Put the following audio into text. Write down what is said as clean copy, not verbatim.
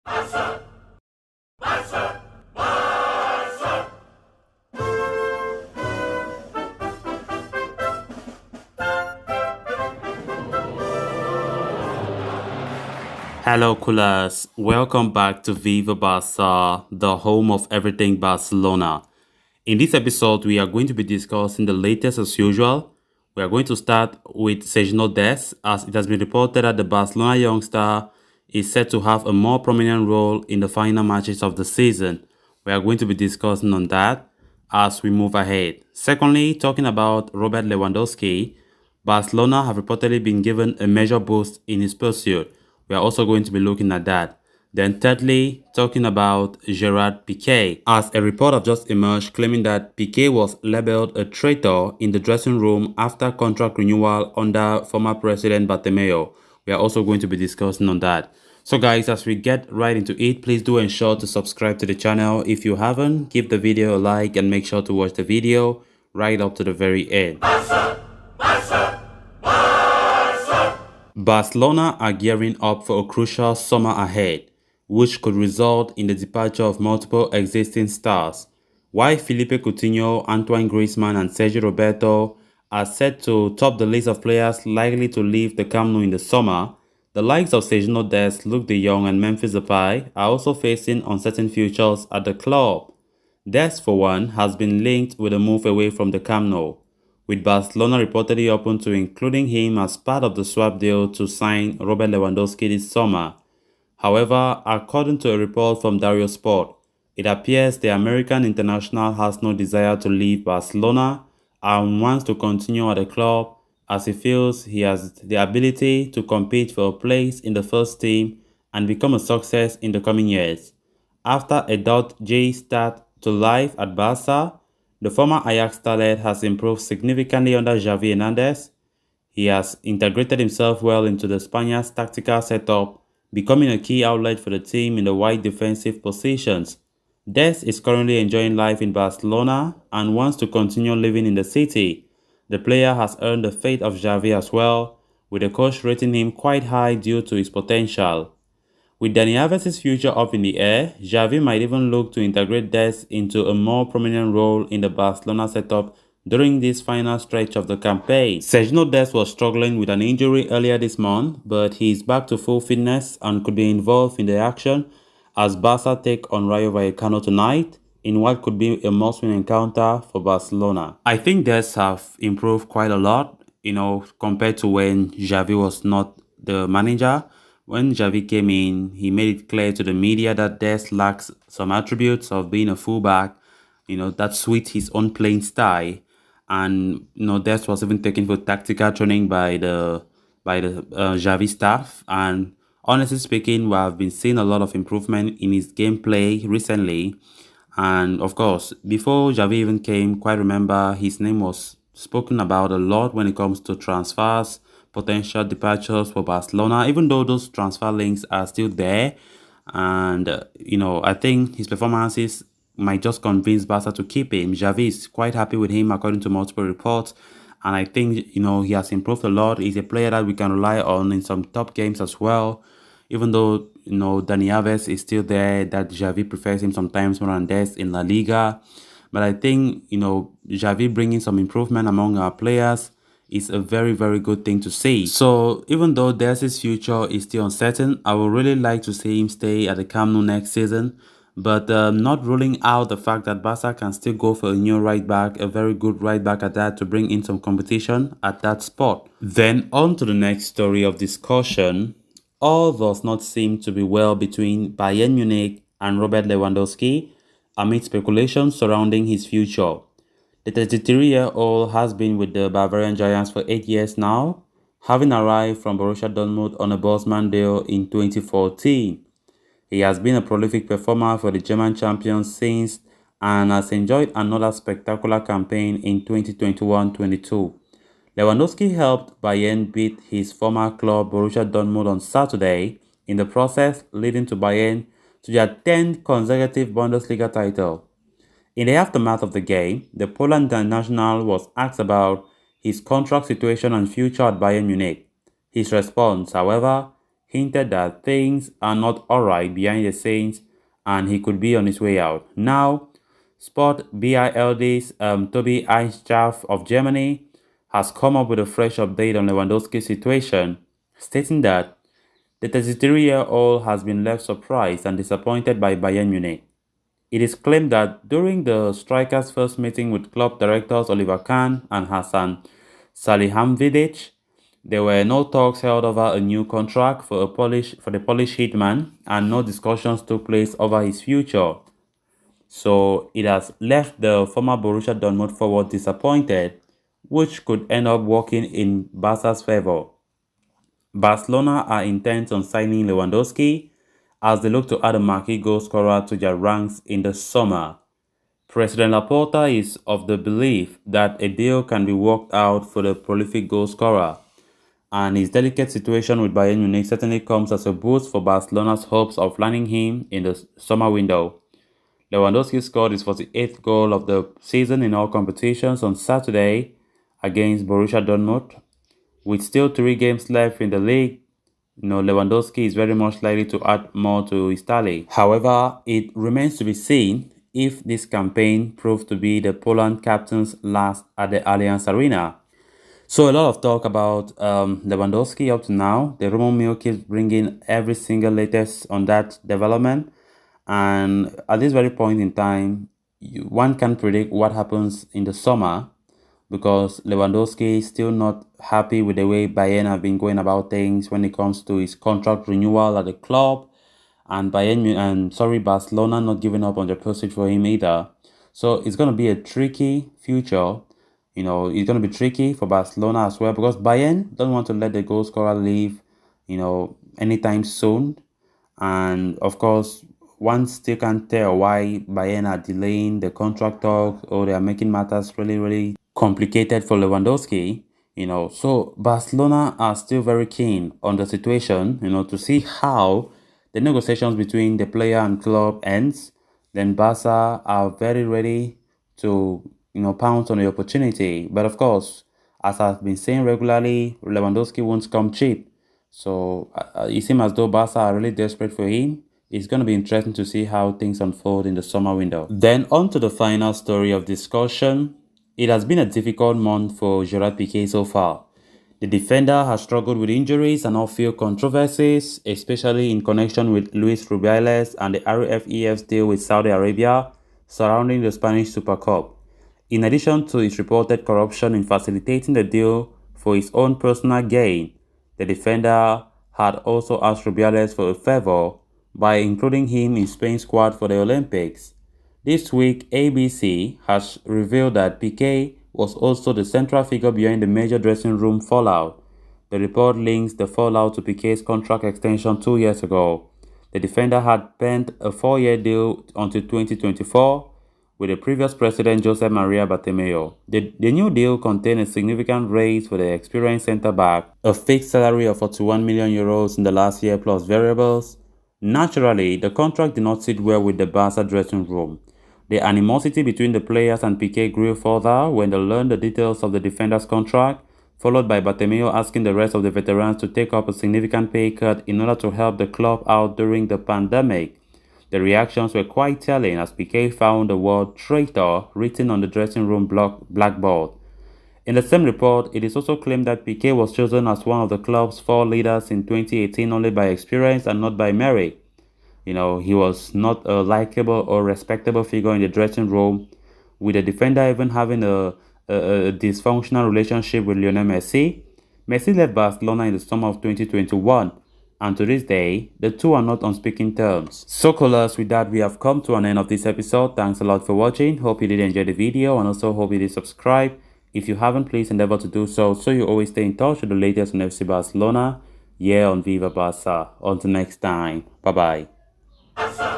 Barca! Barca! Barca! Hello, coolers. Welcome back to Viva Barca, the home of everything Barcelona. In this episode, we are going to be discussing the latest as usual. We are going to start with Sergino Dest, as it has been reported that the Barcelona youngster is set to have a more prominent role in the final matches of the season. We are going to be discussing on that as we move ahead. Secondly, talking about Robert Lewandowski, Barcelona have reportedly been given a major boost in his pursuit. We are also going to be looking at that. Then thirdly, talking about Gerard Pique, as a report have just emerged claiming that Pique was labeled a traitor in the dressing room after contract renewal under former President Bartomeu. We are also going to be discussing on that. So guys, as we get right into it, please do ensure to subscribe to the channel. If you haven't, give the video a like and make sure to watch the video right up to the very end. Barca! Barca! Barca! Barcelona are gearing up for a crucial summer ahead, which could result in the departure of multiple existing stars. While Felipe Coutinho, Antoine Griezmann and Sergio Roberto are set to top the list of players likely to leave the Camp Nou in the summer, the likes of Sergino Dest, Luke de Jong and Memphis Depay are also facing uncertain futures at the club. Dest, for one, has been linked with a move away from the Camp Nou, with Barcelona reportedly open to including him as part of the swap deal to sign Robert Lewandowski this summer. However, according to a report from Dario Sport, it appears the American international has no desire to leave Barcelona and wants to continue at the club as he feels he has the ability to compete for a place in the first team and become a success in the coming years. After a .J start to life at Barca, the former Ajax starlet has improved significantly under Xavi Hernandez. He has integrated himself well into the Spaniards' tactical setup, becoming a key outlet for the team in the wide defensive positions. Dest is currently enjoying life in Barcelona and wants to continue living in the city. The player has earned the faith of Xavi as well, with the coach rating him quite high due to his potential. With Dani Alves' future up in the air, Xavi might even look to integrate Dest into a more prominent role in the Barcelona setup during this final stretch of the campaign. Sergino Dest was struggling with an injury earlier this month, but he is back to full fitness and could be involved in the action as Barca take on Rayo Vallecano tonight in what could be a must-win encounter for Barcelona. I think Dest have improved quite a lot, compared to when Xavi was not the manager. When Xavi came in, he made it clear to the media that Dest lacks some attributes of being a fullback, that suits his own playing style. And, Dest was even taken for tactical training by the Xavi staff. And honestly speaking, we have been seeing a lot of improvement in his gameplay recently. And of course, before Xavi even came, quite remember his name was spoken about a lot when it comes to transfers, potential departures for Barcelona, even though those transfer links are still there. And, I think his performances might just convince Barca to keep him. Xavi is quite happy with him according to multiple reports. And I think, he has improved a lot. He's a player that we can rely on in some top games as well. Even though, Dani Alves is still there, that Xavi prefers him sometimes more than Dest in La Liga. But I think, Xavi bringing some improvement among our players is a very, very good thing to see. So even though Dest's future is still uncertain, I would really like to see him stay at the Camp Nou next season. But not ruling out the fact that Barca can still go for a new right back, a very good right back at that, to bring in some competition at that spot. Then on to the next story of discussion. All does not seem to be well between Bayern Munich and Robert Lewandowski amid speculation surrounding his future. The 33-year-old has been with the Bavarian Giants for 8 years now, having arrived from Borussia Dortmund on a Bosman deal in 2014. He has been a prolific performer for the German champions since and has enjoyed another spectacular campaign in 2021-22. Lewandowski helped Bayern beat his former club Borussia Dortmund on Saturday, in the process leading to Bayern to their 10th consecutive Bundesliga title. In the aftermath of the game, the Poland international was asked about his contract situation and future at Bayern Munich. His response, however, hinted that things are not alright behind the scenes and he could be on his way out. Now, Sport BILD's Toby Eichschaff of Germany has come up with a fresh update on Lewandowski's situation, stating that the 33-year-old has been left surprised and disappointed by Bayern Munich. It is claimed that during the striker's first meeting with club directors Oliver Kahn and Hassan Salihamidzic, there were no talks held over a new contract for the Polish hitman, and no discussions took place over his future. So it has left the former Borussia Dortmund forward disappointed, which could end up working in Barca's favor. Barcelona are intent on signing Lewandowski as they look to add a marquee goal scorer to their ranks in the summer. President Laporta is of the belief that a deal can be worked out for the prolific goal scorer, and his delicate situation with Bayern Munich certainly comes as a boost for Barcelona's hopes of landing him in the summer window. Lewandowski scored his 48th goal of the season in all competitions on Saturday against Borussia Dortmund. With still 3 games left in the league, Lewandowski is very much likely to add more to his tally. However, it remains to be seen if this campaign proves to be the Poland captain's last at the Allianz Arena. So a lot of talk about Lewandowski up to now. The rumor mill keeps bringing every single latest on that development. And at this very point in time, one can predict what happens in the summer, because Lewandowski is still not happy with the way Bayern have been going about things when it comes to his contract renewal at the club, and Barcelona not giving up on their pursuit for him either. So it's going to be a tricky future. It's going to be tricky for Barcelona as well, because Bayern don't want to let the goal scorer leave, anytime soon. And of course, one still can't tell why Bayern are delaying the contract talk, or they are making matters really, really complicated for Lewandowski. So Barcelona are still very keen on the situation, to see how the negotiations between the player and club ends. Then Barca are very ready to, pounce on the opportunity. But of course, as I've been saying regularly, Lewandowski won't come cheap. So it seems as though Barca are really desperate for him. It's going to be interesting to see how things unfold in the summer window. Then on to the final story of discussion. It has been a difficult month for Gerard Pique so far. The defender has struggled with injuries and off-field controversies, especially in connection with Luis Rubiales and the RFEF's deal with Saudi Arabia surrounding the Spanish Super Cup. In addition to its reported corruption in facilitating the deal for his own personal gain, the defender had also asked Rubiales for a favor by including him in Spain's squad for the Olympics. This week, ABC has revealed that Pique was also the central figure behind the major dressing room fallout. The report links the fallout to Pique's contract extension 2 years ago. The defender had penned a 4-year deal until 2024 with the previous president Jose Maria Bartomeu. The new deal contained a significant raise for the experienced centre-back, a fixed salary of 41 million euros in the last year plus variables. Naturally, the contract did not sit well with the Barca dressing room. The animosity between the players and Pique grew further when they learned the details of the defender's contract, followed by Bartomeu asking the rest of the veterans to take up a significant pay cut in order to help the club out during the pandemic. The reactions were quite telling as Pique found the word traitor written on the dressing room blackboard. In the same report, it is also claimed that Pique was chosen as one of the club's 4 leaders in 2018 only by experience and not by merit. He was not a likable or respectable figure in the dressing room, with the defender even having a dysfunctional relationship with Lionel Messi. Messi left Barcelona in the summer of 2021, and to this day, the two are not on speaking terms. So callers, with that, we have come to an end of this episode. Thanks a lot for watching. Hope you did enjoy the video, and also hope you did subscribe. If you haven't, please endeavor to do so you always stay in touch with the latest on FC Barcelona. Yeah, on Viva Barca. Until next time. Bye-bye. Barca!